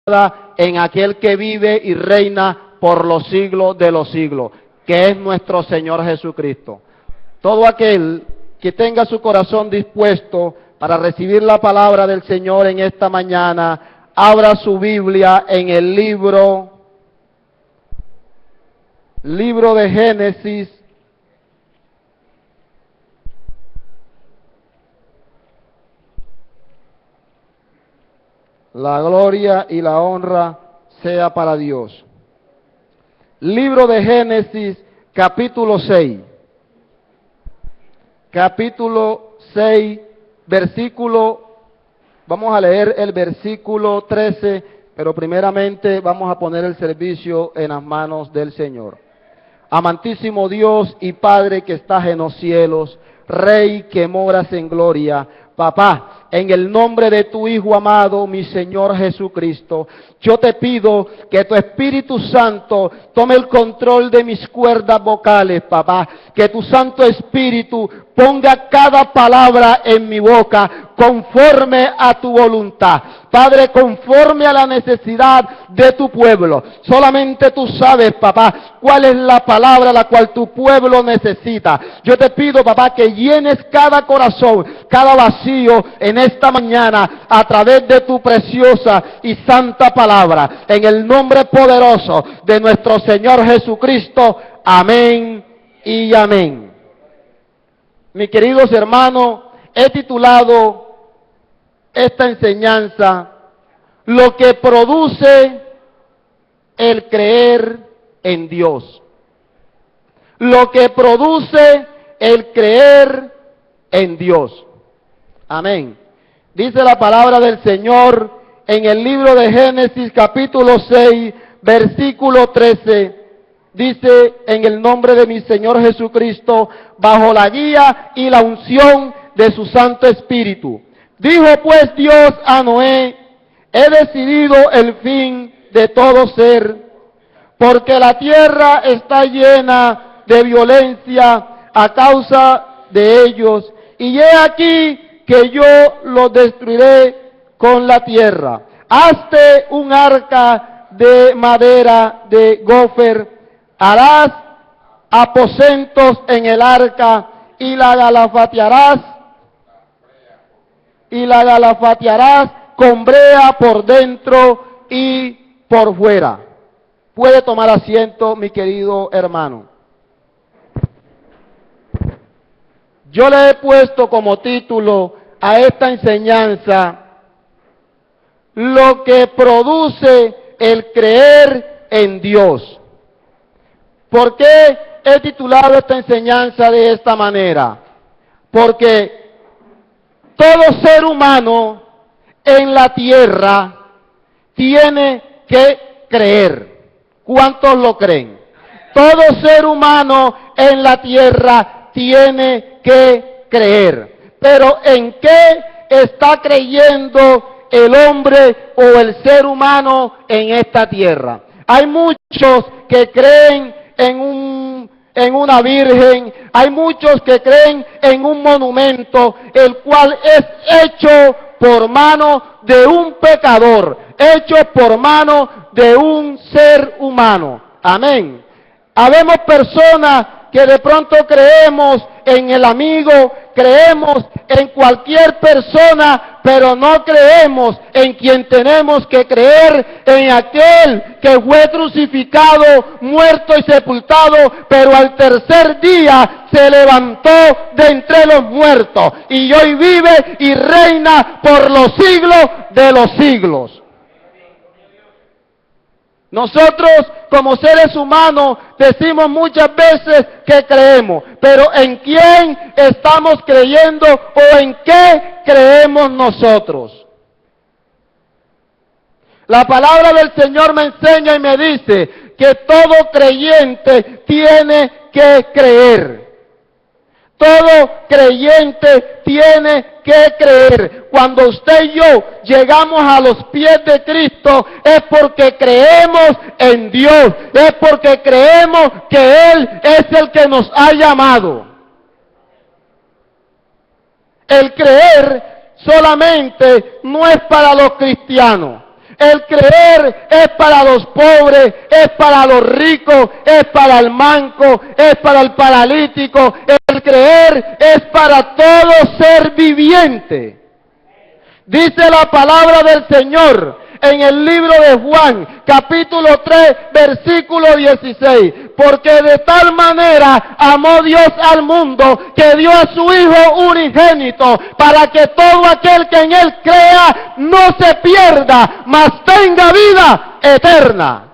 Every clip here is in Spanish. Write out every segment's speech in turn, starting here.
en aquel que vive y reina por los siglos de los siglos, que es nuestro Señor Jesucristo. Todo aquel que tenga su corazón dispuesto para recibir la palabra del Señor en esta mañana, abra su Biblia en el libro de Génesis, la gloria y la honra sea para Dios. Libro de Génesis, capítulo 6. Capítulo 6, vamos a leer el versículo 13, pero primeramente vamos a poner el servicio en las manos del Señor. Amantísimo Dios y Padre que estás en los cielos, Rey que moras en gloria, Papá, en el nombre de tu Hijo amado, mi Señor Jesucristo, yo te pido que tu Espíritu Santo tome el control de mis cuerdas vocales, papá, que tu Santo Espíritu ponga cada palabra en mi boca conforme a tu voluntad. Padre, conforme a la necesidad de tu pueblo. Solamente tú sabes, papá, cuál es la palabra la cual tu pueblo necesita. Yo te pido, papá, que llenes cada corazón, cada vacío en esta mañana a través de tu preciosa y santa palabra. En el nombre poderoso de nuestro Señor Jesucristo. Amén y amén. Mis queridos hermanos, he titulado esta enseñanza, lo que produce el creer en Dios. Lo que produce el creer en Dios. Amén. Dice la palabra del Señor en el libro de Génesis capítulo 6, versículo 13. Dice, en el nombre de mi Señor Jesucristo, bajo la guía y la unción de su Santo Espíritu. Dijo pues Dios a Noé, he decidido el fin de todo ser, porque la tierra está llena de violencia a causa de ellos, y he aquí que yo los destruiré con la tierra. Hazte un arca de madera de gofer, harás aposentos en el arca y la galafatearás con brea por dentro y por fuera. Puede tomar asiento, mi querido hermano. Yo le he puesto como título a esta enseñanza, lo que produce el creer en Dios. ¿Por qué he titulado esta enseñanza de esta manera? Porque todo ser humano en la tierra tiene que creer. ¿Cuántos lo creen? Todo ser humano en la tierra tiene que creer. Pero ¿en qué está creyendo el hombre o el ser humano en esta tierra? Hay muchos que creen en una virgen, hay muchos que creen en un monumento, el cual es hecho por mano de un pecador, hecho por mano de un ser humano. Amén. Habemos personas que de pronto creemos en el amigo, creemos en cualquier persona, pero no creemos en quien tenemos que creer, en aquel que fue crucificado, muerto y sepultado, pero al tercer día se levantó de entre los muertos y hoy vive y reina por los siglos de los siglos. Nosotros como seres humanos decimos muchas veces que creemos, pero ¿en quién estamos creyendo o en qué creemos nosotros? La palabra del Señor me enseña y me dice que todo creyente tiene que creer. Todo creyente tiene que creer. Cuando usted y yo llegamos a los pies de Cristo es porque creemos en Dios, es porque creemos que Él es el que nos ha llamado. El creer solamente no es para los cristianos. El creer es para los pobres, es para los ricos, es para el manco, es para el paralítico. El creer es para todo ser viviente. Dice la palabra del Señor en el libro de Juan, capítulo 3, versículo 16. Porque de tal manera amó Dios al mundo que dio a su Hijo unigénito, para que todo aquel que en Él crea no se pierda, mas tenga vida eterna.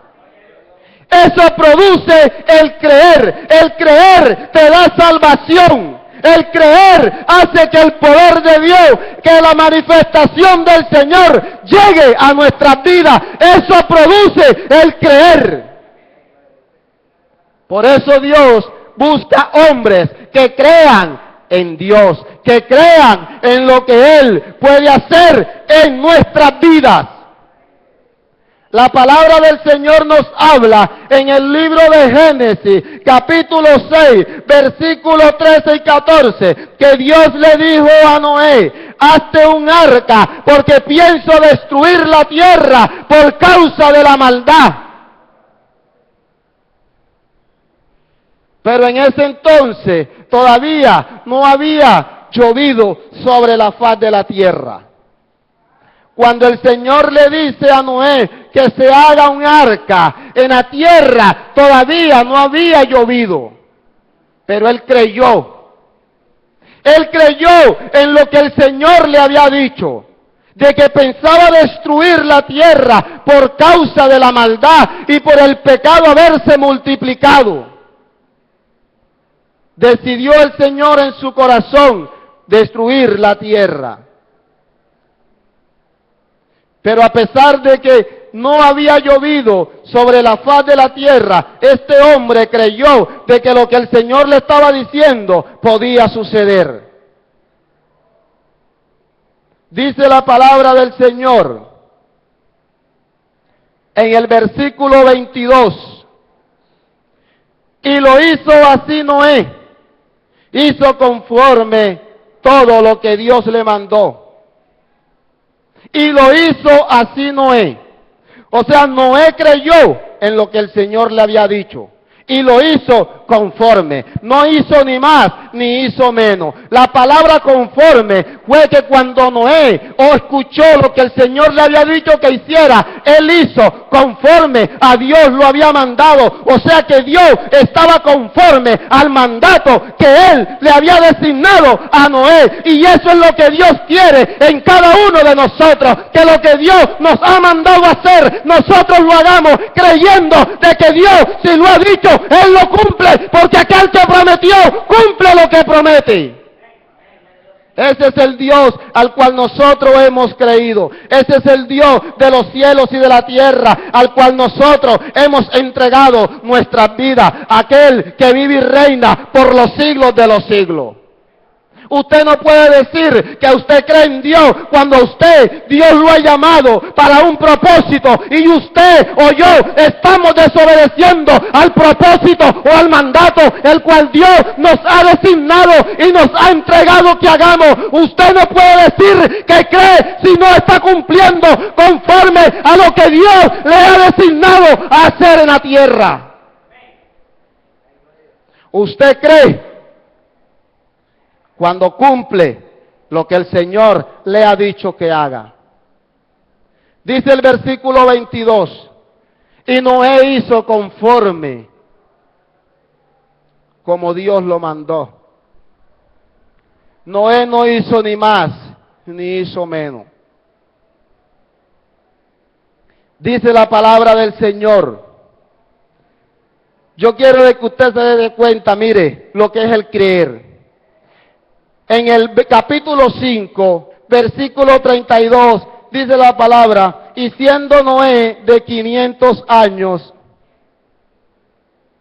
Eso produce el creer. El creer te da salvación. El creer hace que el poder de Dios, que la manifestación del Señor llegue a nuestras vidas. Eso produce el creer. Por eso Dios busca hombres que crean en Dios, que crean en lo que Él puede hacer en nuestras vidas. La palabra del Señor nos habla en el libro de Génesis, capítulo 6, versículos 13 y 14, que Dios le dijo a Noé: hazte un arca, porque pienso destruir la tierra por causa de la maldad. Pero en ese entonces todavía no había llovido sobre la faz de la tierra. Cuando el Señor le dice a Noé que se haga un arca, en la tierra todavía no había llovido. Pero él creyó. Él creyó en lo que el Señor le había dicho, de que pensaba destruir la tierra por causa de la maldad y por el pecado haberse multiplicado. Decidió el Señor en su corazón destruir la tierra. Pero a pesar de que no había llovido sobre la faz de la tierra, este hombre creyó de que lo que el Señor le estaba diciendo podía suceder. Dice la palabra del Señor en el versículo 22. Y lo hizo así Noé, hizo conforme todo lo que Dios le mandó. Y lo hizo así Noé. O sea, Noé creyó en lo que el Señor le había dicho. Y lo hizo conforme. No hizo ni más, ni hizo menos. La palabra conforme fue que cuando Noé escuchó lo que el Señor le había dicho que hiciera, él hizo conforme a Dios lo había mandado. O sea que Dios estaba conforme al mandato que Él le había designado a Noé. Y eso es lo que Dios quiere en cada uno de nosotros. Que lo que Dios nos ha mandado a hacer, nosotros lo hagamos creyendo de que Dios, si lo ha dicho, Él lo cumple, porque aquel que prometió, cumple lo que promete. Ese es el Dios al cual nosotros hemos creído. Ese es el Dios de los cielos y de la tierra, al cual nosotros hemos entregado nuestras vidas. Aquel que vive y reina por los siglos de los siglos. Usted no puede decir que usted cree en Dios cuando Dios lo ha llamado para un propósito y usted o yo estamos desobedeciendo al propósito o al mandato el cual Dios nos ha designado y nos ha entregado que hagamos. Usted no puede decir que cree si no está cumpliendo conforme a lo que Dios le ha designado a hacer en la tierra. Usted cree cuando cumple lo que el Señor le ha dicho que haga. Dice el versículo 22, y Noé hizo conforme como Dios lo mandó. Noé no hizo ni más, ni hizo menos. Dice la palabra del Señor. Yo quiero que usted se dé cuenta, mire, lo que es el creer. En el capítulo 5, versículo 32, dice la palabra, y siendo Noé de 500 años,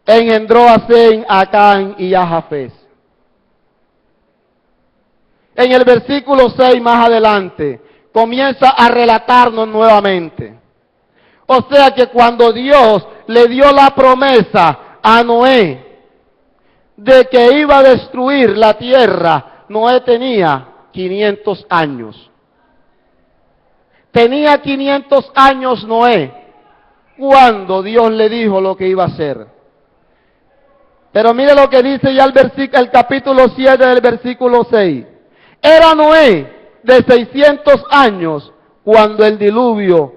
engendró a Sem, a Cam y a Jafet. En el versículo 6 más adelante, comienza a relatarnos nuevamente. O sea que cuando Dios le dio la promesa a Noé de que iba a destruir la tierra, Noé tenía 500 años. Tenía 500 años Noé cuando Dios le dijo lo que iba a hacer. Pero mire lo que dice ya el capítulo 7 del versículo 6. Era Noé de 600 años cuando el diluvio,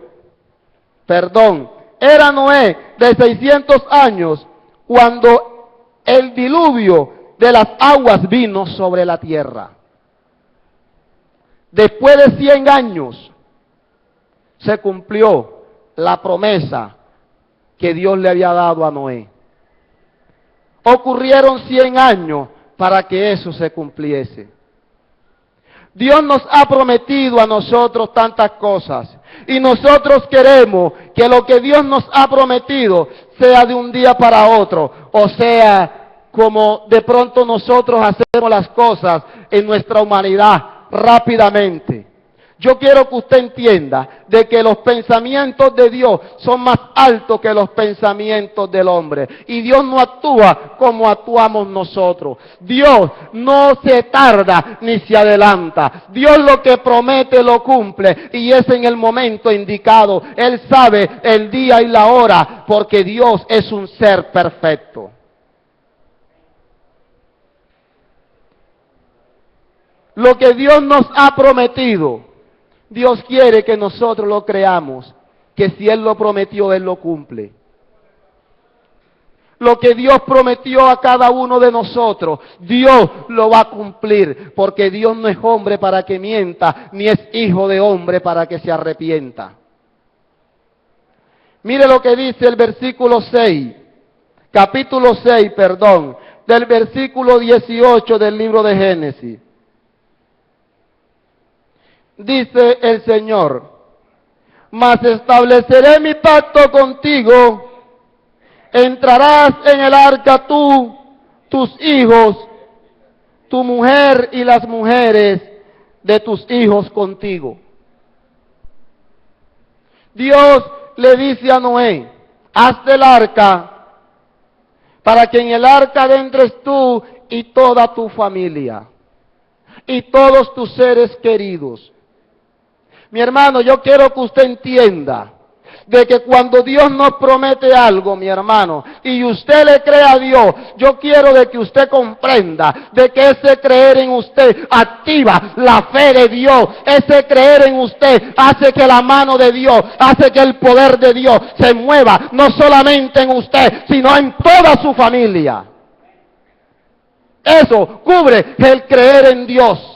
era Noé de 600 años cuando el diluvio de las aguas vino sobre la tierra. Después de 100 años se cumplió la promesa que Dios le había dado a Noé. Ocurrieron 100 años para que eso se cumpliese. Dios nos ha prometido a nosotros tantas cosas y nosotros queremos que lo que Dios nos ha prometido sea de un día para otro, o sea, como de pronto nosotros hacemos las cosas en nuestra humanidad rápidamente. Yo quiero que usted entienda de que los pensamientos de Dios son más altos que los pensamientos del hombre. Y Dios no actúa como actuamos nosotros. Dios no se tarda ni se adelanta. Dios lo que promete lo cumple y es en el momento indicado. Él sabe el día y la hora porque Dios es un ser perfecto. Lo que Dios nos ha prometido, Dios quiere que nosotros lo creamos, que si Él lo prometió, Él lo cumple. Lo que Dios prometió a cada uno de nosotros, Dios lo va a cumplir, porque Dios no es hombre para que mienta, ni es hijo de hombre para que se arrepienta. Mire lo que dice el versículo 6, capítulo 6, del versículo 18 del libro de Génesis. Dice el Señor: mas estableceré mi pacto contigo, entrarás en el arca tú, tus hijos, tu mujer y las mujeres de tus hijos contigo. Dios le dice a Noé: hazte el arca, para que en el arca entres tú y toda tu familia, y todos tus seres queridos. Mi hermano, yo quiero que usted entienda de que cuando Dios nos promete algo, mi hermano, y usted le cree a Dios, yo quiero de que usted comprenda de que ese creer en usted activa la fe de Dios. Ese creer en usted hace que la mano de Dios, hace que el poder de Dios se mueva, no solamente en usted, sino en toda su familia. Eso cubre el creer en Dios.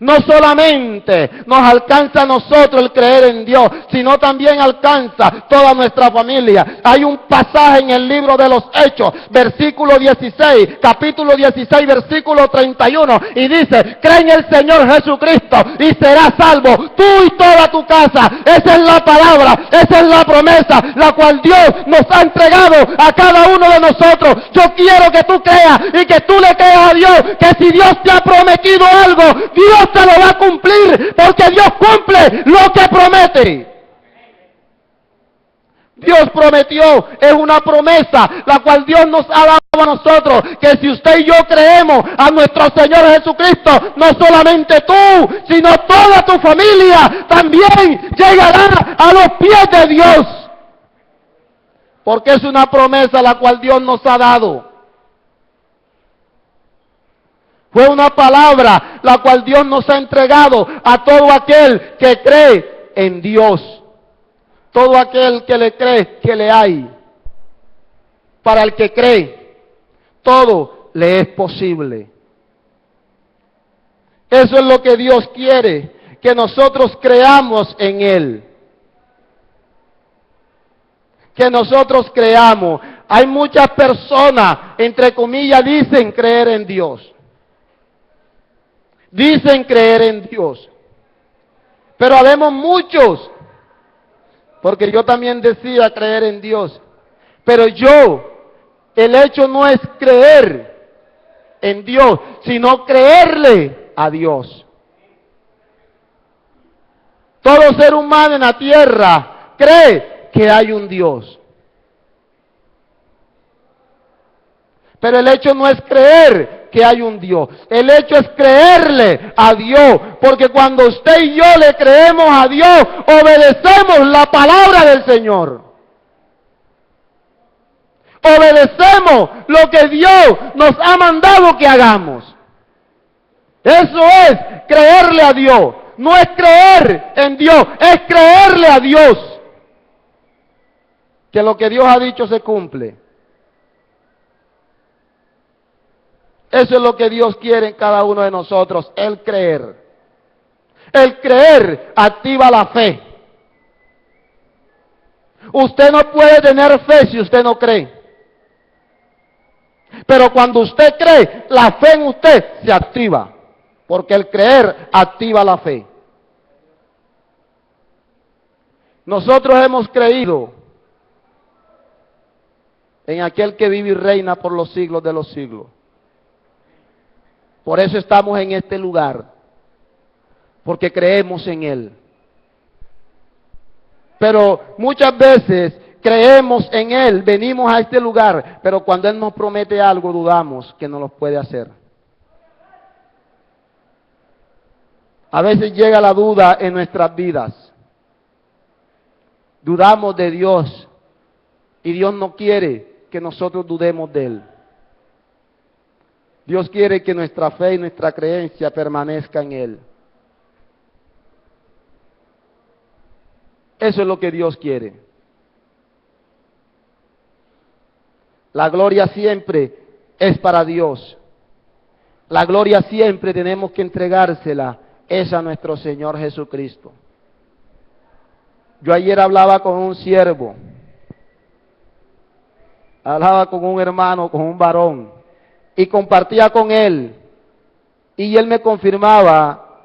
No solamente nos alcanza a nosotros el creer en Dios, sino también alcanza toda nuestra familia. Hay un pasaje en el libro de los Hechos, versículo 16, capítulo 16, versículo 31, y dice: cree en el Señor Jesucristo y serás salvo, tú y toda tu casa. Esa es la palabra, esa es la promesa, la cual Dios nos ha entregado a cada uno de nosotros. Yo quiero que tú creas y que tú le creas a Dios, que si Dios te ha prometido algo, Dios te lo va a cumplir, porque Dios cumple lo que promete. Dios prometió, es una promesa, la cual Dios nos ha dado a nosotros, que si usted y yo creemos a nuestro Señor Jesucristo, no solamente tú, sino toda tu familia también llegará a los pies de Dios. Porque es una promesa la cual Dios nos ha dado. Fue una palabra la cual Dios nos ha entregado a todo aquel que cree en Dios. Todo aquel que le cree que le hay. Para el que cree, todo le es posible. Eso es lo que Dios quiere, que nosotros creamos en Él. Que nosotros creamos. Hay muchas personas, entre comillas, dicen creer en Dios. Dicen creer en Dios. Pero habemos muchos, porque yo también decía creer en Dios. Pero el hecho no es creer en Dios, sino creerle a Dios. Todo ser humano en la tierra cree que hay un Dios. Pero el hecho no es creer que hay un Dios. El hecho es creerle a Dios, porque cuando usted y yo le creemos a Dios, obedecemos la palabra del Señor. Obedecemos lo que Dios nos ha mandado que hagamos. Eso es creerle a Dios. No es creer en Dios, es creerle a Dios. Que lo que Dios ha dicho se cumple. Eso es lo que Dios quiere en cada uno de nosotros, el creer. El creer activa la fe. Usted no puede tener fe si usted no cree. Pero cuando usted cree, la fe en usted se activa. Porque el creer activa la fe. Nosotros hemos creído en aquel que vive y reina por los siglos de los siglos. Por eso estamos en este lugar, porque creemos en Él. Pero muchas veces creemos en Él, venimos a este lugar, pero cuando Él nos promete algo dudamos que no lo puede hacer. A veces llega la duda en nuestras vidas. Dudamos de Dios y Dios no quiere que nosotros dudemos de Él. Dios quiere que nuestra fe y nuestra creencia permanezca en Él. Eso es lo que Dios quiere. La gloria siempre es para Dios. La gloria siempre tenemos que entregársela es a nuestro Señor Jesucristo. Yo ayer hablaba con un siervo, hablaba con un hermano, con un varón, y compartía con él, y él me confirmaba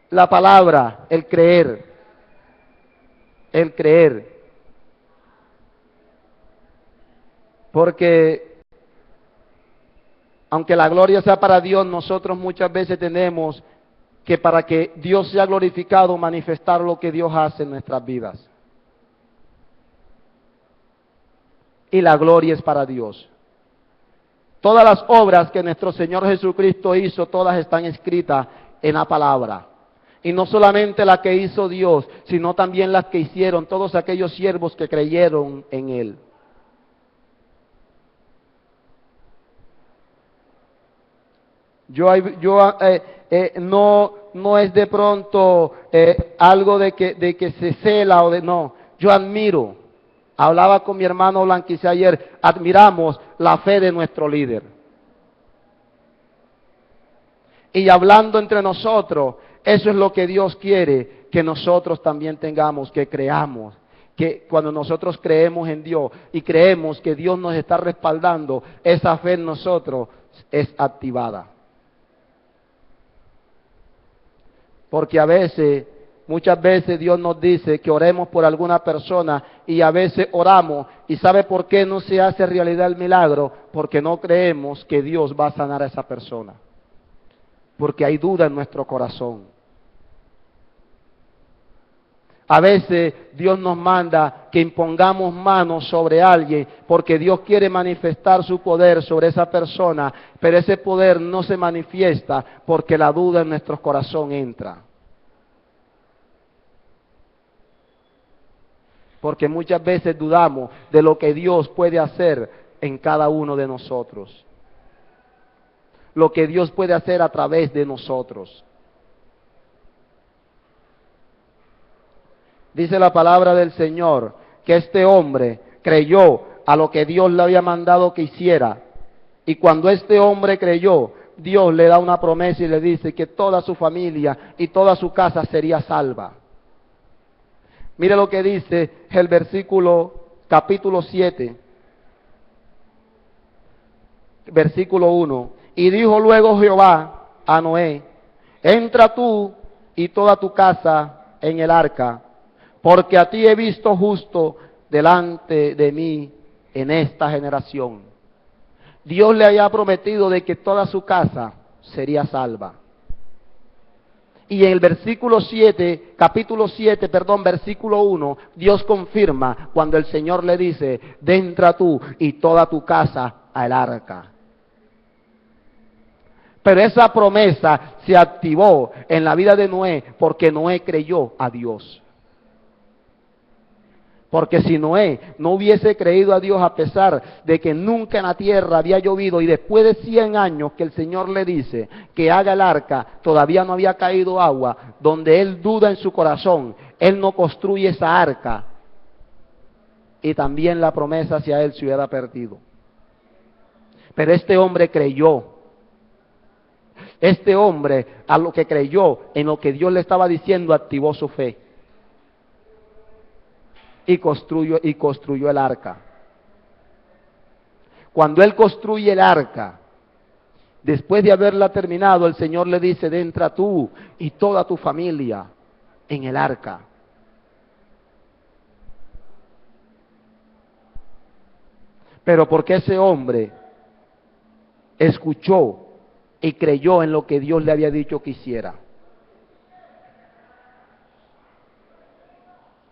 la palabra, el creer, el creer. Porque aunque la gloria sea para Dios, nosotros muchas veces tenemos que para que Dios sea glorificado, manifestar lo que Dios hace en nuestras vidas. Y la gloria es para Dios. Todas las obras que nuestro Señor Jesucristo hizo, todas están escritas en la palabra. Y no solamente la que hizo Dios, sino también las que hicieron todos aquellos siervos que creyeron en Él. No es de pronto algo de que se cela o de no. Yo admiro. Hablaba con mi hermano Blanquice ayer. Admiramos la fe de nuestro líder. Y hablando entre nosotros, eso es lo que Dios quiere que nosotros también tengamos, que creamos. Que cuando nosotros creemos en Dios y creemos que Dios nos está respaldando, esa fe en nosotros es activada. Porque muchas veces Dios nos dice que oremos por alguna persona y a veces oramos y ¿sabe por qué no se hace realidad el milagro? Porque no creemos que Dios va a sanar a esa persona. Porque hay duda en nuestro corazón. A veces Dios nos manda que impongamos manos sobre alguien porque Dios quiere manifestar su poder sobre esa persona, pero ese poder no se manifiesta porque la duda en nuestro corazón entra. Porque muchas veces dudamos de lo que Dios puede hacer en cada uno de nosotros. Lo que Dios puede hacer a través de nosotros. Dice la palabra del Señor que este hombre creyó a lo que Dios le había mandado que hiciera. Y cuando este hombre creyó, Dios le da una promesa y le dice que toda su familia y toda su casa sería salva. Mire lo que dice el capítulo 7, versículo 1. Y dijo luego Jehová a Noé, entra tú y toda tu casa en el arca, porque a ti he visto justo delante de mí en esta generación. Dios le había prometido de que toda su casa sería salva. Y en el versículo 7, versículo 1, Dios confirma cuando el Señor le dice, entra tú y toda tu casa al arca. Pero esa promesa se activó en la vida de Noé porque Noé creyó a Dios. Porque si Noé no hubiese creído a Dios a pesar de que nunca en la tierra había llovido y después de 100 años que el Señor le dice que haga el arca, todavía no había caído agua, donde él duda en su corazón, él no construye esa arca y también la promesa hacia él se hubiera perdido. Pero este hombre creyó. Este hombre, a lo que creyó, en lo que Dios le estaba diciendo, activó su fe. Y construyó el arca. Cuando él construye el arca, después de haberla terminado, el Señor le dice: entra tú y toda tu familia en el arca. Pero porque ese hombre escuchó y creyó en lo que Dios le había dicho que hiciera.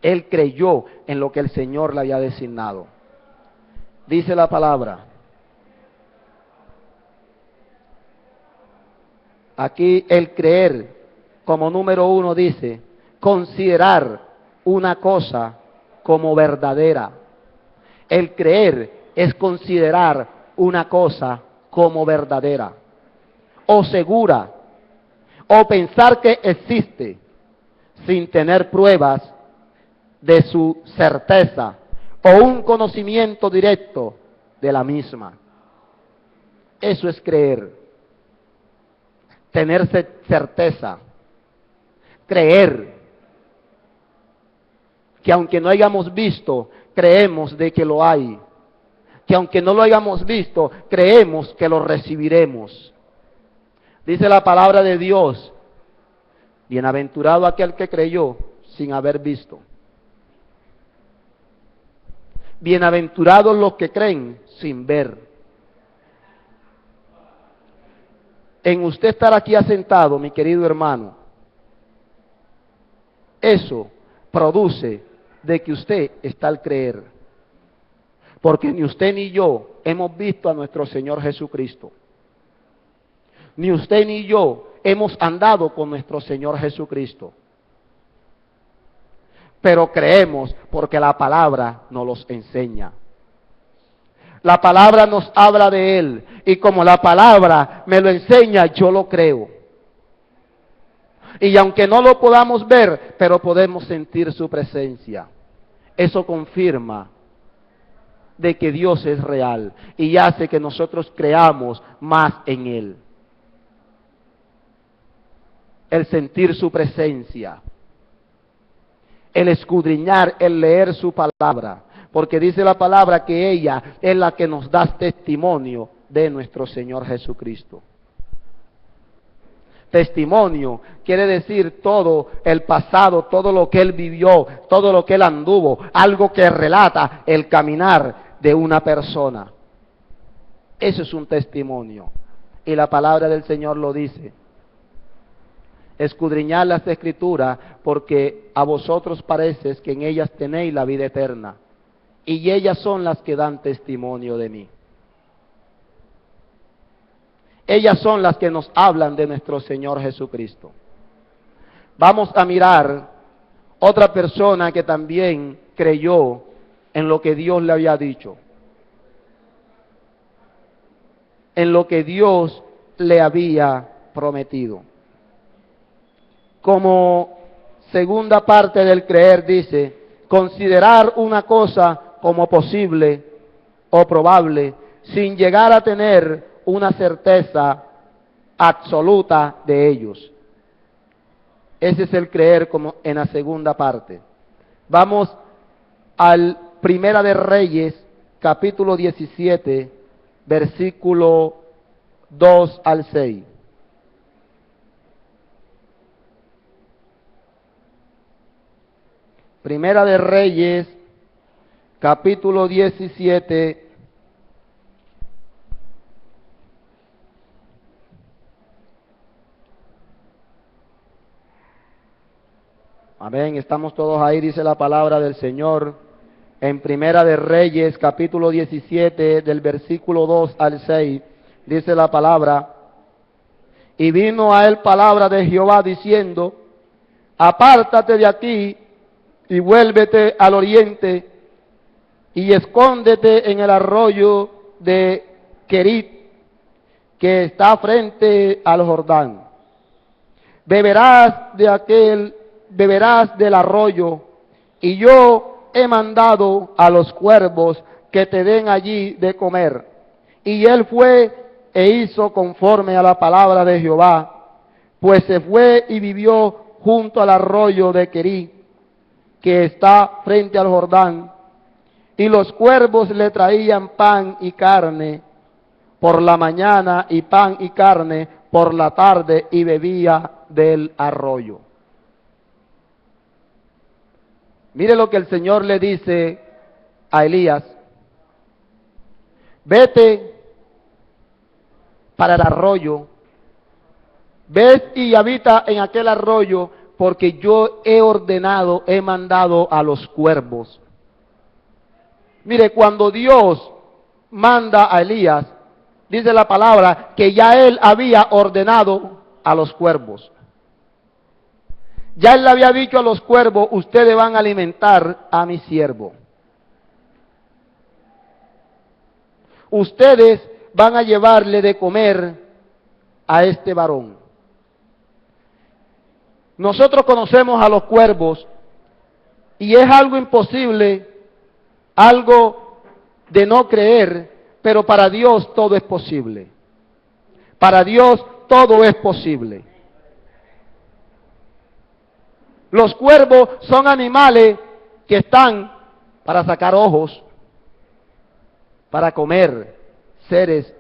Él creyó en lo que el Señor le había designado. Dice la palabra. Aquí el creer, como número 1 dice, considerar una cosa como verdadera. El creer es considerar una cosa como verdadera, o segura, o pensar que existe, sin tener pruebas de su certeza o un conocimiento directo de la misma. Eso es creer. Tener certeza. Creer. Que aunque no hayamos visto, creemos de que lo hay. Que aunque no lo hayamos visto, creemos que lo recibiremos. Dice la palabra de Dios: bienaventurado aquel que creyó sin haber visto. Bienaventurados los que creen sin ver. En usted estar aquí asentado, mi querido hermano, eso produce de que usted está al creer. Porque ni usted ni yo hemos visto a nuestro Señor Jesucristo. Ni usted ni yo hemos andado con nuestro Señor Jesucristo. Pero creemos porque la palabra nos los enseña. La palabra nos habla de Él. Y como la palabra me lo enseña, yo lo creo. Y aunque no lo podamos ver, pero podemos sentir su presencia. Eso confirma de que Dios es real y hace que nosotros creamos más en Él. El sentir su presencia. El escudriñar, el leer su palabra, porque dice la palabra que ella es la que nos da testimonio de nuestro Señor Jesucristo. Testimonio quiere decir todo el pasado, todo lo que Él vivió, todo lo que Él anduvo, algo que relata el caminar de una persona. Eso es un testimonio, y la palabra del Señor lo dice. Escudriñad las Escrituras, porque a vosotros parece que en ellas tenéis la vida eterna, y ellas son las que dan testimonio de mí. Ellas son las que nos hablan de nuestro Señor Jesucristo. Vamos a mirar otra persona que también creyó en lo que Dios le había dicho, en lo que Dios le había prometido. Como segunda parte del creer dice, considerar una cosa como posible o probable, sin llegar a tener una certeza absoluta de ellos. Ese es el creer como en la segunda parte. Vamos al Primera de Reyes, capítulo 17, versículo 2 al 6. Primera de Reyes, capítulo 17, amén, estamos todos ahí, dice la palabra del Señor. En Primera de Reyes, capítulo 17, del versículo 2 al 6, dice la palabra: Y vino a él palabra de Jehová diciendo, apártate de aquí y vuélvete al oriente y escóndete en el arroyo de Querit, que está frente al Jordán. Beberás del arroyo, y yo he mandado a los cuervos que te den allí de comer. Y él fue e hizo conforme a la palabra de Jehová, pues se fue y vivió junto al arroyo de Querit, que está frente al Jordán, y los cuervos le traían pan y carne por la mañana y pan y carne por la tarde, y bebía del arroyo. Mire lo que el Señor le dice a Elías: vete para el arroyo, ves y habita en aquel arroyo, porque yo he mandado a los cuervos. Mire, cuando Dios manda a Elías, dice la palabra que ya él había ordenado a los cuervos. Ya él le había dicho a los cuervos, ustedes van a alimentar a mi siervo. Ustedes van a llevarle de comer a este varón. Nosotros conocemos a los cuervos y es algo imposible, algo de no creer, pero para Dios todo es posible. Para Dios todo es posible. Los cuervos son animales que están para sacar ojos, para comer seres,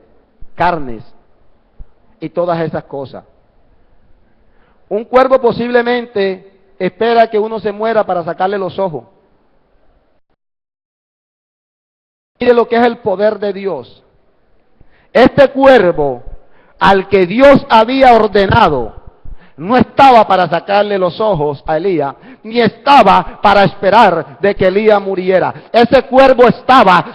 carnes y todas esas cosas. Un cuervo posiblemente espera que uno se muera para sacarle los ojos. Mire lo que es el poder de Dios. Este cuervo, al que Dios había ordenado, no estaba para sacarle los ojos a Elías, ni estaba para esperar de que Elías muriera. Ese cuervo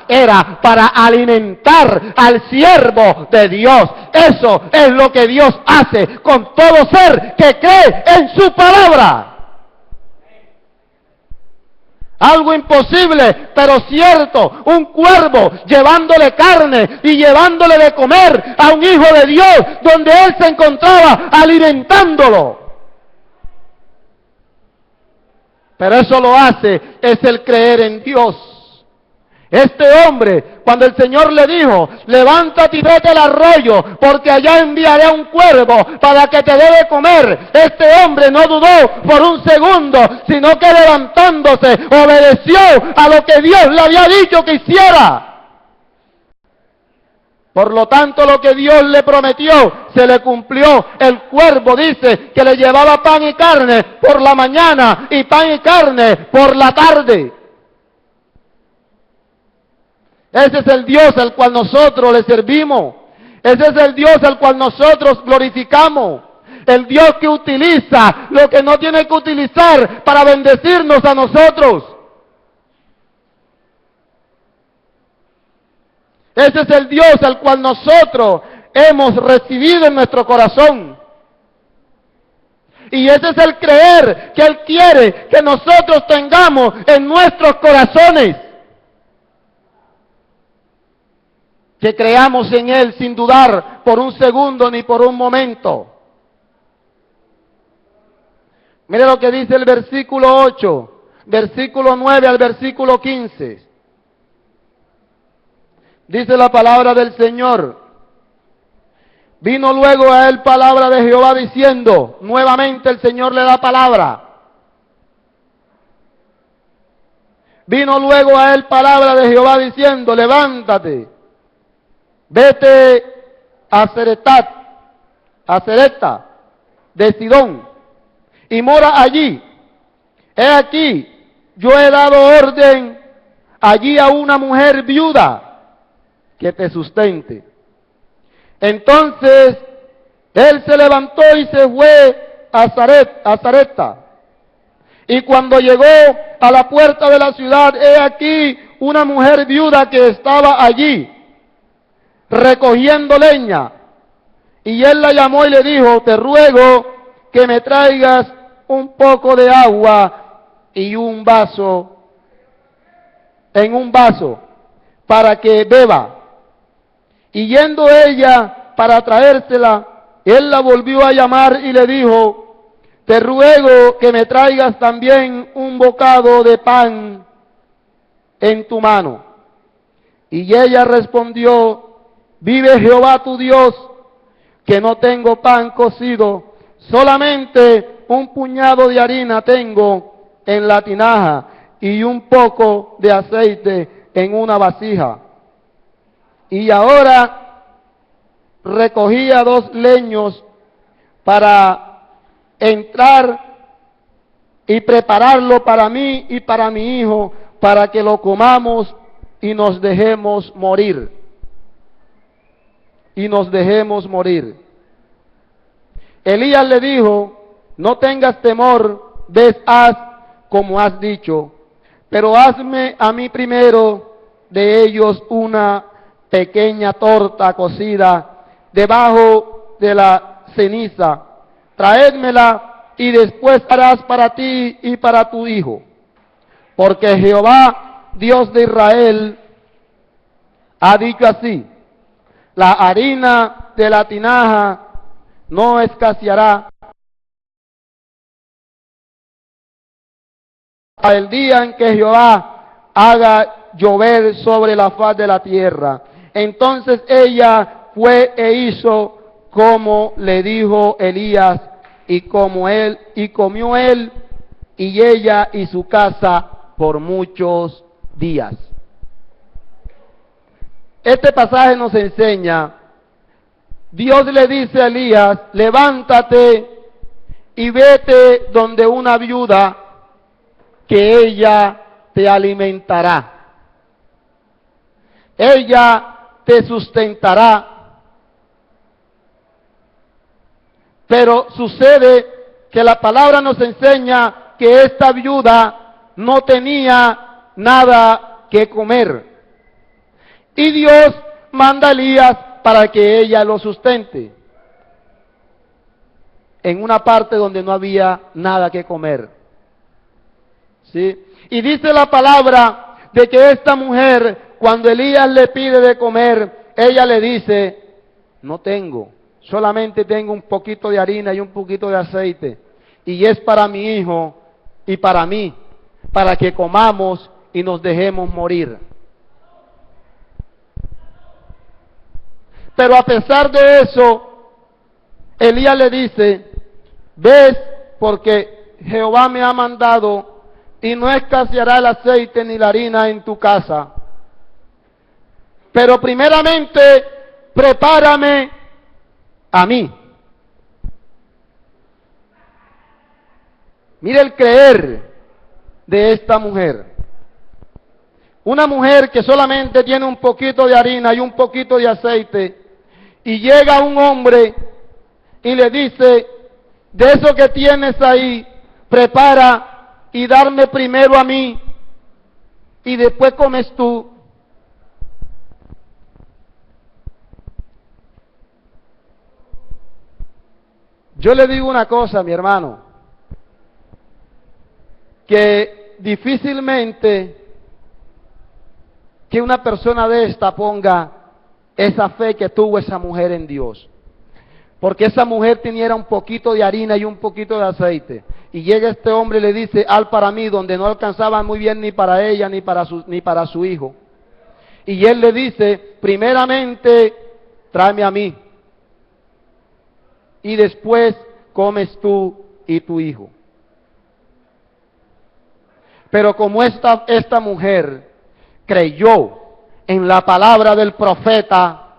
era para alimentar al siervo de Dios. Eso es lo que Dios hace con todo ser que cree en su palabra. Algo imposible, pero cierto. Un cuervo llevándole carne y llevándole de comer a un hijo de Dios, donde él se encontraba alimentándolo. Pero eso lo hace, es el creer en Dios. Este hombre, cuando el Señor le dijo, levántate y vete al arroyo, porque allá enviaré a un cuervo para que te dé de comer. Este hombre no dudó por un segundo, sino que levantándose, obedeció a lo que Dios le había dicho que hiciera. Por lo tanto, lo que Dios le prometió, se le cumplió. El cuervo dice que le llevaba pan y carne por la mañana y pan y carne por la tarde. Ese es el Dios al cual nosotros le servimos. Ese es el Dios al cual nosotros glorificamos. El Dios que utiliza lo que no tiene que utilizar para bendecirnos a nosotros. Ese es el Dios al cual nosotros hemos recibido en nuestro corazón. Y ese es el creer que Él quiere que nosotros tengamos en nuestros corazones. Que creamos en Él sin dudar por un segundo ni por un momento. Mire lo que dice el versículo 8, versículo 9 al versículo 15. Dice la palabra del Señor. Vino luego a él palabra de Jehová diciendo, nuevamente el Señor le da palabra. Vino luego a él palabra de Jehová diciendo, levántate. Vete a Serepta de Sidón, y mora allí. He aquí, yo he dado orden allí a una mujer viuda que te sustente. Entonces, él se levantó y se fue a Sarepta. Y cuando llegó a la puerta de la ciudad, he aquí una mujer viuda que estaba allí recogiendo leña, Y él la llamó y le dijo, te ruego que me traigas un poco de agua y un vaso, en un vaso, para que beba. Y yendo ella para traérsela, él la volvió a llamar y le dijo, te ruego que me traigas también un bocado de pan en tu mano. Y ella respondió, vive Jehová tu Dios, que no tengo pan cocido, solamente un puñado de harina tengo en la tinaja y un poco de aceite en una vasija. Y ahora recogía 2 leños para entrar y prepararlo para mí y para mi hijo, para que lo comamos y nos dejemos morir. Y nos dejemos morir. Elías le dijo, no tengas temor, ves, haz como has dicho, pero hazme a mí primero de ellos una pequeña torta cocida debajo de la ceniza, traédmela y después harás para ti y para tu hijo, porque Jehová, Dios de Israel, ha dicho así, la harina de la tinaja no escaseará el día en que Jehová haga llover sobre la faz de la tierra. Entonces ella fue e hizo como le dijo Elías, y comió él y ella y su casa por muchos días. Este pasaje nos enseña, Dios le dice a Elías, levántate y vete donde una viuda, que ella te alimentará. Ella te sustentará. Pero sucede que la palabra nos enseña que esta viuda no tenía nada que comer. Y Dios manda a Elías para que ella lo sustente. En una parte donde no había nada que comer. ¿Sí? Y dice la palabra de que esta mujer, cuando Elías le pide de comer, ella le dice, no tengo, solamente tengo un poquito de harina y un poquito de aceite, y es para mi hijo y para mí, para que comamos y nos dejemos morir. Pero a pesar de eso, Elías le dice, ves, porque Jehová me ha mandado, y no escaseará el aceite ni la harina en tu casa. Pero primeramente, prepárame a mí. Mire el creer de esta mujer. Una mujer que solamente tiene un poquito de harina y un poquito de aceite, y llega un hombre y le dice, de eso que tienes ahí, prepara y darme primero a mí, y después comes tú. Yo le digo una cosa, mi hermano, que difícilmente que una persona de esta ponga esa fe que tuvo esa mujer en Dios. Porque esa mujer tenía un poquito de harina y un poquito de aceite. Y llega este hombre y le dice, al para mí, donde no alcanzaba muy bien ni para ella ni para su hijo. Y él le dice, primeramente, tráeme a mí. Y después comes tú y tu hijo. Pero como esta mujer creyó en la palabra del profeta,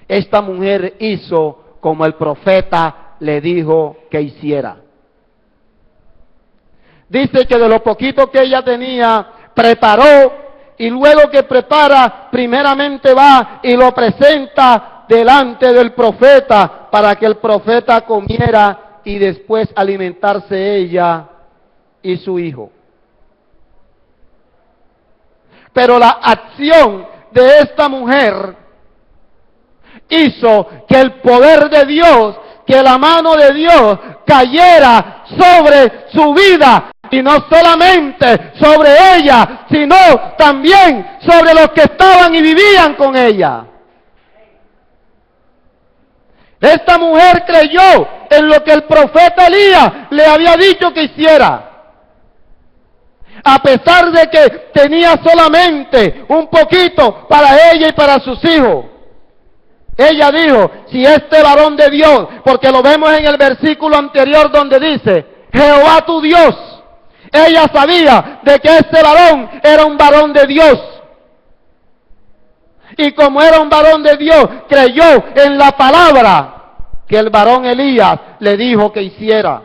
esta mujer hizo como el profeta le dijo que hiciera. Dice que de lo poquito que ella tenía, preparó, y luego que prepara, primeramente va y lo presenta delante del profeta, para que el profeta comiera y después alimentarse ella y su hijo. Pero la acción de esta mujer hizo que el poder de Dios, que la mano de Dios cayera sobre su vida. Y no solamente sobre ella, sino también sobre los que estaban y vivían con ella. Esta mujer creyó en lo que el profeta Elías le había dicho que hiciera. A pesar de que tenía solamente un poquito para ella y para sus hijos. Ella dijo, si este varón de Dios, porque lo vemos en el versículo anterior donde dice, Jehová tu Dios. Ella sabía de que este varón era un varón de Dios. Y como era un varón de Dios, creyó en la palabra que el varón Elías le dijo que hiciera.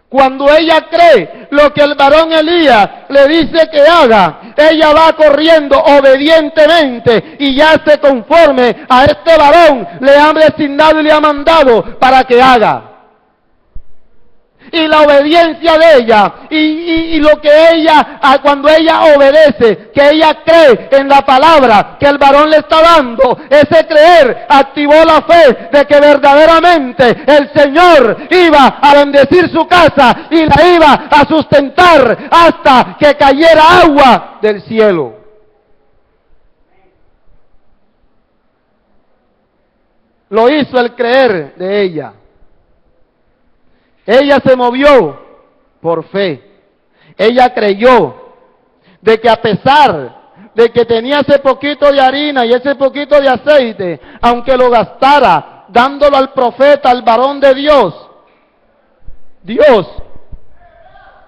Cuando ella cree lo que el varón Elías le dice que haga, ella va corriendo obedientemente y ya se conforme a este varón, le ha designado y le ha mandado para que haga. Y la obediencia de ella, y lo que ella, cuando ella obedece, que ella cree en la palabra que el varón le está dando, ese creer activó la fe de que verdaderamente el Señor iba a bendecir su casa y la iba a sustentar hasta que cayera agua del cielo. Lo hizo el creer de ella. Ella se movió por fe. Ella creyó de que a pesar de que tenía ese poquito de harina y ese poquito de aceite, aunque lo gastara dándolo al profeta, al varón de Dios, Dios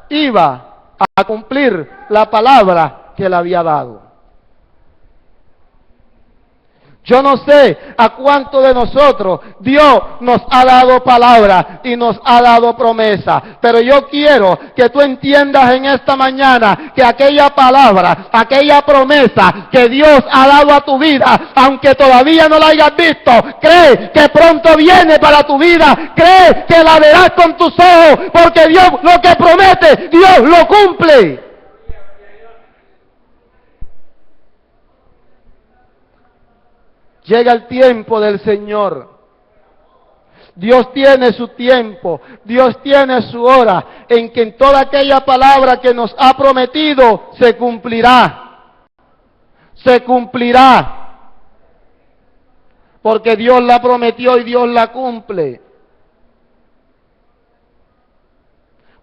iba a cumplir la palabra que le había dado. Yo no sé a cuánto de nosotros Dios nos ha dado palabra y nos ha dado promesa, pero yo quiero que tú entiendas en esta mañana que aquella palabra, aquella promesa que Dios ha dado a tu vida, aunque todavía no la hayas visto, cree que pronto viene para tu vida, cree que la verás con tus ojos, porque Dios lo que promete, Dios lo cumple. Llega el tiempo del Señor. Dios tiene su tiempo, Dios tiene su hora, en que en toda aquella palabra que nos ha prometido se cumplirá. Se cumplirá. Porque Dios la prometió y Dios la cumple.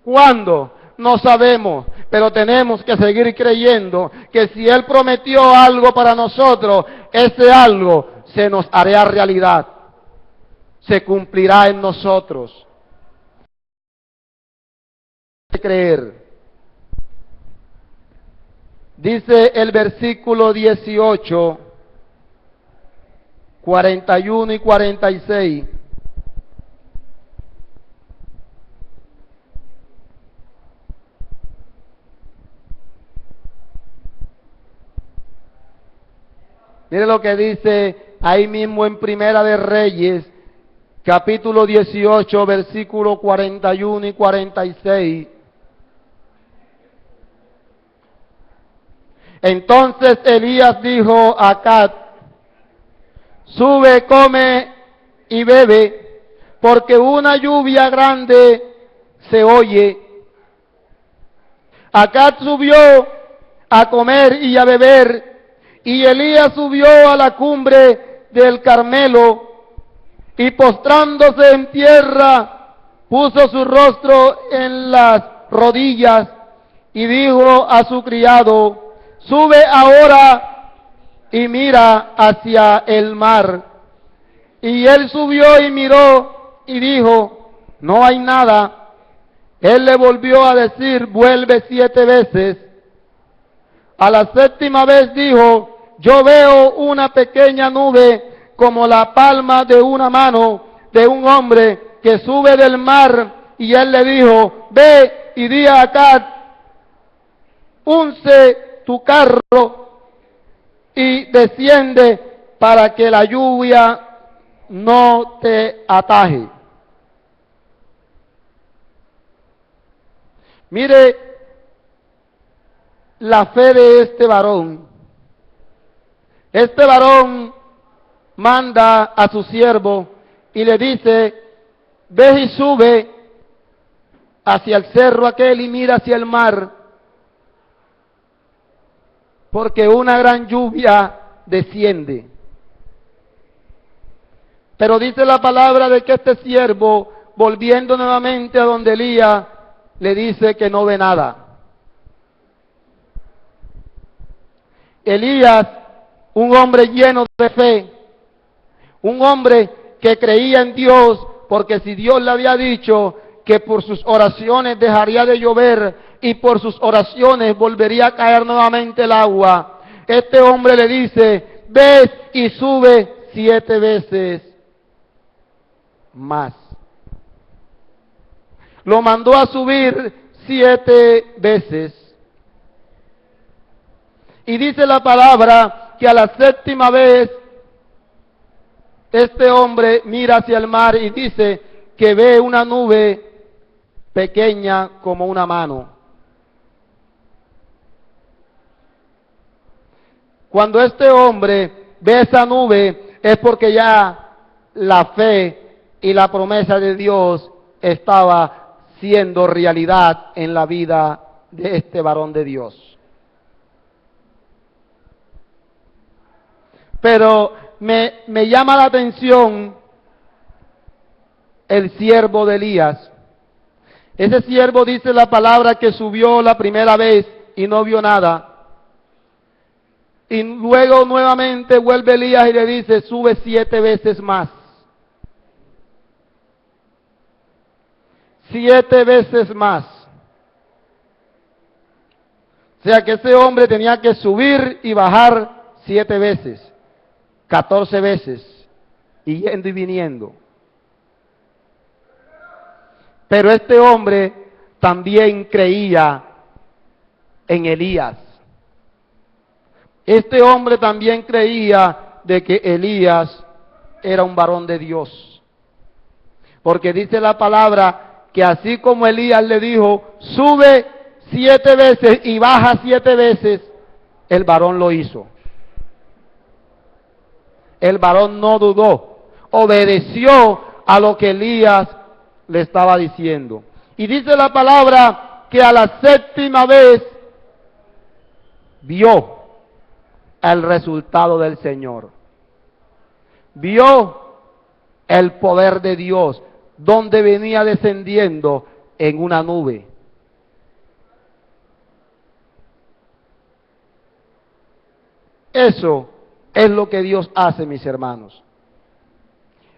¿Cuándo? No sabemos, pero tenemos que seguir creyendo que si Él prometió algo para nosotros, ese algo se nos hará realidad, se cumplirá en nosotros. Creer. Dice el versículo 18, 41 y 46. Mire lo que dice ahí mismo en Primera de Reyes, capítulo 18, versículo 41 y 46. Entonces Elías dijo a Acab, sube, come y bebe, porque una lluvia grande se oye. Acab subió a comer y a beber, y Elías subió a la cumbre del Carmelo, y postrándose en tierra, puso su rostro en las rodillas, y dijo a su criado, sube ahora y mira hacia el mar. Y él subió y miró, y dijo, no hay nada. Él le volvió a decir, vuelve 7 veces. A la 7ª vez dijo, yo veo una pequeña nube como la palma de una mano de un hombre que sube del mar. Y él le dijo, ve y di a Acab, unce tu carro y desciende para que la lluvia no te ataje. Mire la fe de este varón. Este varón manda a su siervo y le dice, ve y sube hacia el cerro aquel y mira hacia el mar, porque una gran lluvia desciende. Pero dice la palabra de que este siervo, volviendo nuevamente a donde Elías, le dice que no ve nada. Elías, un hombre lleno de fe, un hombre que creía en Dios, porque si Dios le había dicho que por sus oraciones dejaría de llover y por sus oraciones volvería a caer nuevamente el agua, este hombre le dice, ves y sube 7 veces más. Lo mandó a subir 7 veces. Y dice la palabra que a la 7ª vez este hombre mira hacia el mar y dice que ve una nube pequeña como una mano. Cuando este hombre ve esa nube es porque ya la fe y la promesa de Dios estaba siendo realidad en la vida de este varón de Dios. Pero me llama la atención el siervo de Elías. Ese siervo dice la palabra que subió la primera vez y no vio nada. Y luego nuevamente vuelve Elías y le dice, sube 7 veces más. 7 veces más. O sea que ese hombre tenía que subir y bajar 7 veces. 14 veces, y yendo y viniendo. Pero este hombre también creía en Elías. Este hombre también creía de que Elías era un varón de Dios. Porque dice la palabra que así como Elías le dijo, sube 7 veces y baja 7 veces, el varón lo hizo. El varón no dudó, obedeció a lo que Elías le estaba diciendo. Y dice la palabra que a la 7ª vez vio el resultado del Señor. Vio el poder de Dios, donde venía descendiendo en una nube. Eso es lo que Dios hace, mis hermanos.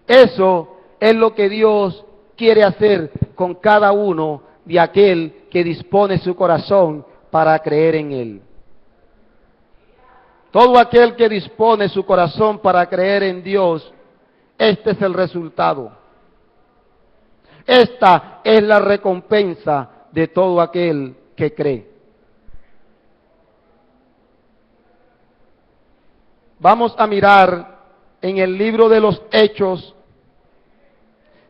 Eso es lo que Dios quiere hacer con cada uno de aquel que dispone su corazón para creer en Él. Todo aquel que dispone su corazón para creer en Dios, este es el resultado. Esta es la recompensa de todo aquel que cree. Vamos a mirar en el libro de los Hechos,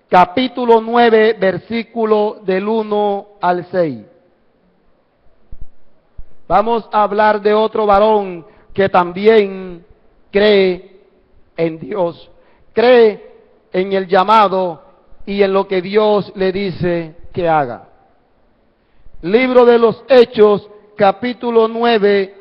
capítulo 9, versículo del 1 al 6. Vamos a hablar de otro varón que también cree en Dios, cree en el llamado y en lo que Dios le dice que haga. Libro de los Hechos, capítulo 9,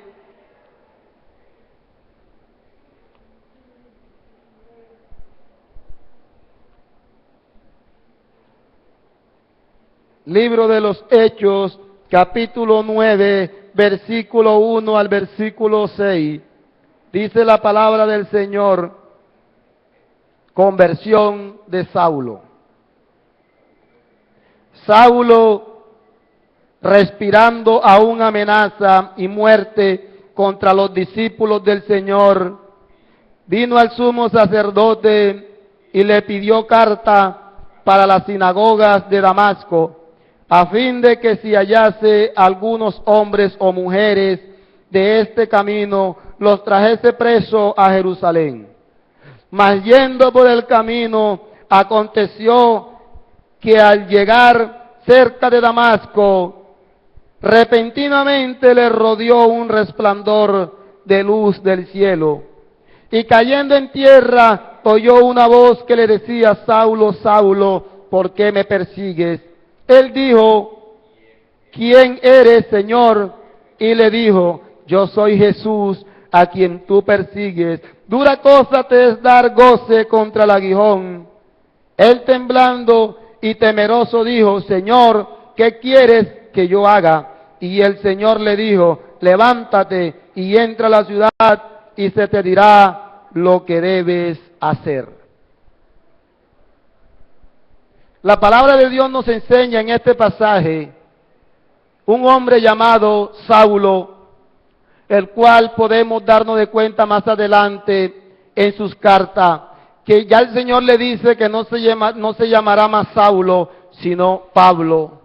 Libro de los Hechos, capítulo 9, versículo 1 al versículo 6. Dice la palabra del Señor, conversión de Saulo. Saulo, respirando aún amenaza y muerte contra los discípulos del Señor, vino al sumo sacerdote y le pidió carta para las sinagogas de Damasco, a fin de que si hallase algunos hombres o mujeres de este camino, los trajese preso a Jerusalén. Mas yendo por el camino, aconteció que al llegar cerca de Damasco, repentinamente le rodeó un resplandor de luz del cielo, Y cayendo en tierra, oyó una voz que le decía: Saulo, Saulo, ¿por qué me persigues? Él dijo: ¿quién eres, Señor? Y le dijo: yo soy Jesús, a quien tú persigues. Dura cosa te es dar goce contra el aguijón. Él, temblando y temeroso, dijo: Señor, ¿qué quieres que yo haga? Y el Señor le dijo: levántate y entra a la ciudad, y se te dirá lo que debes hacer. La palabra de Dios nos enseña en este pasaje un hombre llamado Saulo, el cual podemos darnos de cuenta más adelante en sus cartas, que ya el Señor le dice que no se llamará más Saulo, sino Pablo.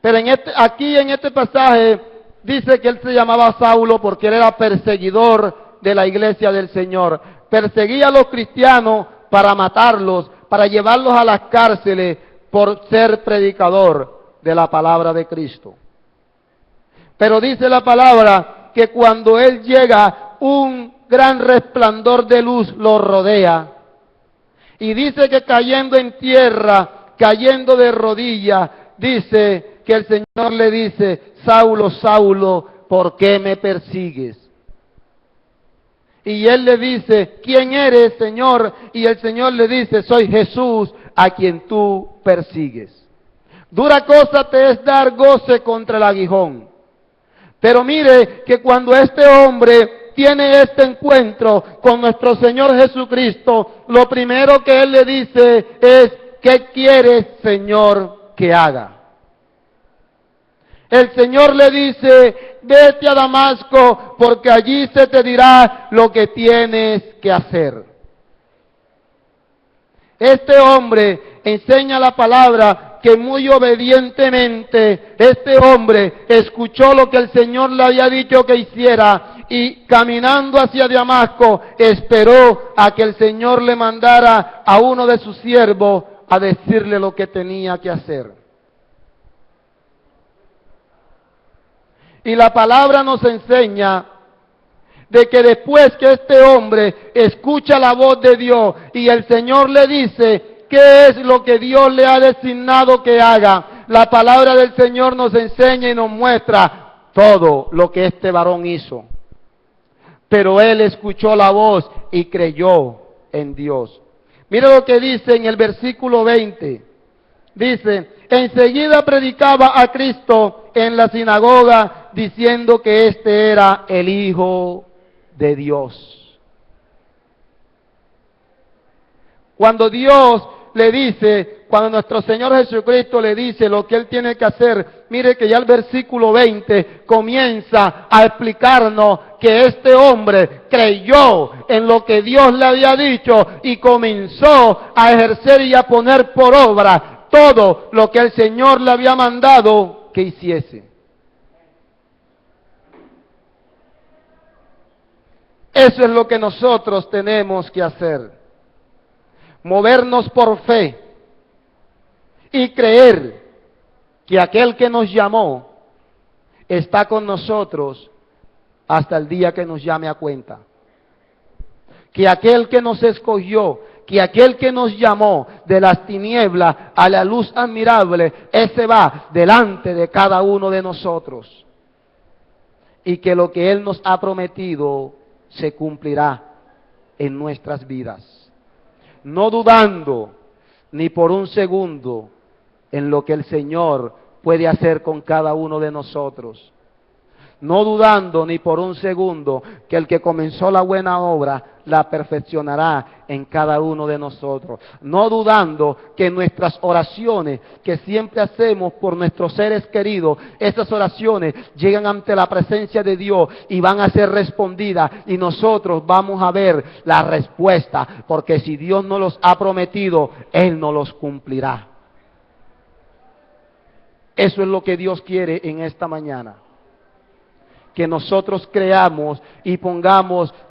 Pero aquí en este pasaje dice que él se llamaba Saulo porque él era perseguidor de la iglesia del Señor. Perseguía a los cristianos para matarlos, para llevarlos a las cárceles por ser predicador de la palabra de Cristo. Pero dice la palabra que cuando él llega, un gran resplandor de luz lo rodea. Y dice que cayendo en tierra, cayendo de rodillas, dice que el Señor le dice: Saulo, Saulo, ¿por qué me persigues? Y él le dice: ¿quién eres, Señor? Y el Señor le dice: soy Jesús, a quien tú persigues. Dura cosa te es dar goce contra el aguijón. Pero mire que cuando este hombre tiene este encuentro con nuestro Señor Jesucristo, lo primero que él le dice es: ¿qué quieres, Señor, que haga? El Señor le dice: vete a Damasco, porque allí se te dirá lo que tienes que hacer. Este hombre enseña la palabra que muy obedientemente este hombre escuchó lo que el Señor le había dicho que hiciera, y caminando hacia Damasco esperó a que el Señor le mandara a uno de sus siervos a decirle lo que tenía que hacer. Y la palabra nos enseña de que después que este hombre escucha la voz de Dios y el Señor le dice qué es lo que Dios le ha designado que haga, la palabra del Señor nos enseña y nos muestra todo lo que este varón hizo. Pero él escuchó la voz y creyó en Dios. Mira lo que dice en el versículo 20. Dice: enseguida predicaba a Cristo en la sinagoga, diciendo que este era el Hijo de Dios. Cuando Dios le dice, cuando nuestro Señor Jesucristo le dice lo que Él tiene que hacer, mire que ya el versículo 20 comienza a explicarnos que este hombre creyó en lo que Dios le había dicho y comenzó a ejercer y a poner por obra todo lo que el Señor le había mandado que hiciese. Eso es lo que nosotros tenemos que hacer. Movernos por fe y creer que aquel que nos llamó está con nosotros hasta el día que nos llame a cuenta. Que aquel que nos escogió, que aquel que nos llamó de las tinieblas a la luz admirable, ese va delante de cada uno de nosotros. Y que lo que Él nos ha prometido se cumplirá en nuestras vidas. No dudando ni por un segundo en lo que el Señor puede hacer con cada uno de nosotros. No dudando ni por un segundo que el que comenzó la buena obra la perfeccionará en cada uno de nosotros. No dudando que nuestras oraciones que siempre hacemos por nuestros seres queridos, esas oraciones llegan ante la presencia de Dios y van a ser respondidas, y nosotros vamos a ver la respuesta, porque si Dios nos los ha prometido, Él nos los cumplirá. Eso es lo que Dios quiere en esta mañana. Que nosotros creamos y pongamos